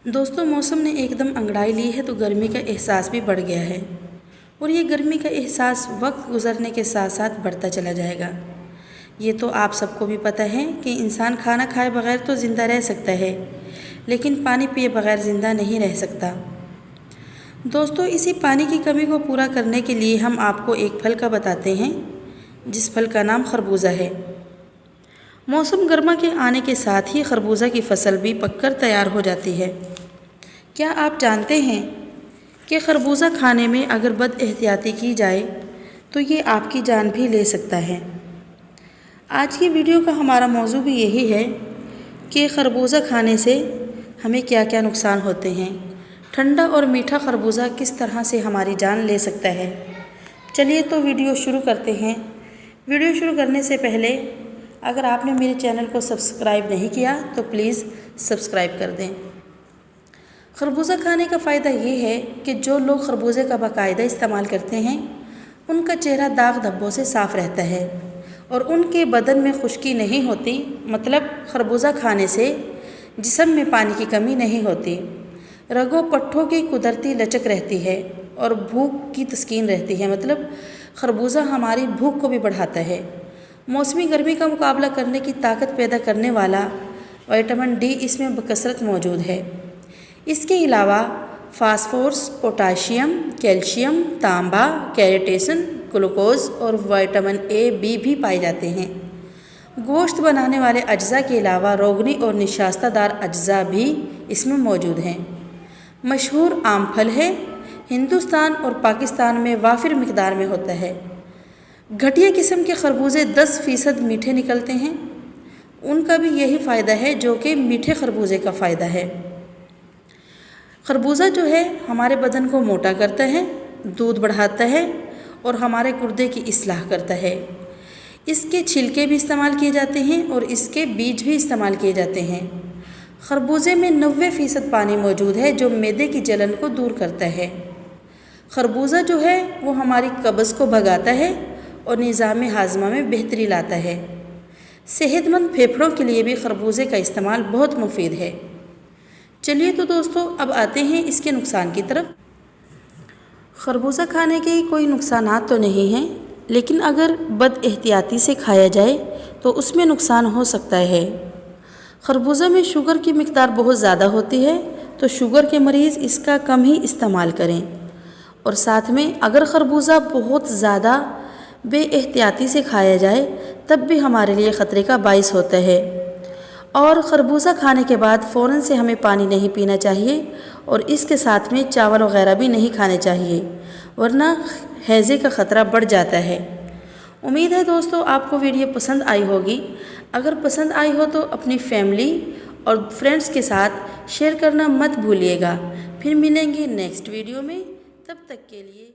दोस्तों, मौसम ने एकदम अंगड़ाई ली है तो गर्मी का एहसास भी बढ़ गया है और ये गर्मी का एहसास वक्त गुजरने के साथ साथ बढ़ता चला जाएगा। ये तो आप सबको भी पता है कि इंसान खाना खाए बगैर तो ज़िंदा रह सकता है, लेकिन पानी पिए बगैर ज़िंदा नहीं रह सकता। दोस्तों, इसी पानी की कमी को पूरा करने के लिए हम आपको एक फल का बताते हैं, जिस फल का नाम खरबूजा है। मौसम गर्मा के आने के साथ ही खरबूजा की फसल भी पककर तैयार हो जाती है। क्या आप जानते हैं कि खरबूजा खाने में अगर बदएहतियाती की जाए तो ये आपकी जान भी ले सकता है। आज की वीडियो का हमारा मौजू भी यही है कि खरबूजा खाने से हमें क्या क्या नुकसान होते हैं, ठंडा और मीठा खरबूजा किस तरह से हमारी जान ले सकता है। चलिए तो वीडियो शुरू करते हैं। वीडियो शुरू करने से पहले अगर आपने मेरे चैनल को सब्सक्राइब नहीं किया तो प्लीज़ सब्सक्राइब कर दें। खरबूजा खाने का फ़ायदा ये है कि जो लोग खरबूजे का बाकायदा इस्तेमाल करते हैं उनका चेहरा दाग धब्बों से साफ़ रहता है और उनके बदन में खुश्की नहीं होती। मतलब खरबूजा खाने से जिस्म में पानी की कमी नहीं होती, रगों पट्ठों की कुदरती लचक रहती है और भूख की तस्कीन रहती है। मतलब खरबूजा हमारी भूख को भी बढ़ाता है। मौसमी गर्मी का मुकाबला करने की ताकत पैदा करने वाला विटामिन डी इसमें बकसरत मौजूद है। इसके अलावा फास्फोरस, पोटाशियम, कैल्शियम, तांबा, कैरोटीन, ग्लूकोज और विटामिन ए बी भी पाए जाते हैं। गोश्त बनाने वाले अज्जा के अलावा रोगनी और निशास्तदार अज्जा भी इसमें मौजूद हैं। मशहूर आम फल है। हिंदुस्तान और पाकिस्तान में वाफिर मिकदार में होता है। घटिया किस्म के खरबूजे 10% मीठे निकलते हैं। उनका भी यही फ़ायदा है जो कि मीठे खरबूजे का फ़ायदा है। खरबूजा जो है हमारे बदन को मोटा करता है, दूध बढ़ाता है और हमारे गुर्दे की इस्लाह करता है। इसके छिलके भी इस्तेमाल किए जाते हैं और इसके बीज भी इस्तेमाल किए जाते हैं। खरबूजे में 90% पानी मौजूद है जो मैदे की जलन को दूर करता है। खरबूजा जो है वो हमारी कब्ज़ को भगाता है और निज़ाम हाज़मा में बेहतरी लाता है। सेहतमंद फेफड़ों के लिए भी खरबूजे का इस्तेमाल बहुत मुफीद है। चलिए तो दोस्तों, अब आते हैं इसके नुकसान की तरफ। खरबूजा खाने के कोई नुकसानात तो नहीं हैं, लेकिन अगर बदएहतियाती से खाया जाए तो उसमें नुकसान हो सकता है। खरबूजा में शुगर की मिकदार बहुत ज़्यादा होती है, तो शुगर के मरीज़ इसका कम ही इस्तेमाल करें। और साथ में अगर खरबूजा बहुत ज़्यादा बेएहतियाती से खाया जाए तब भी हमारे लिए ख़तरे का बाइस होता है। और खरबूजा खाने के बाद फ़ौरन से हमें पानी नहीं पीना चाहिए और इसके साथ में चावल वगैरह भी नहीं खाने चाहिए, वरना हैज़े का ख़तरा बढ़ जाता है। उम्मीद है दोस्तों आपको वीडियो पसंद आई होगी। अगर पसंद आई हो तो अपनी फैमिली और फ्रेंड्स के साथ शेयर करना मत भूलिएगा। फिर मिलेंगे नेक्स्ट वीडियो में, तब तक के लिए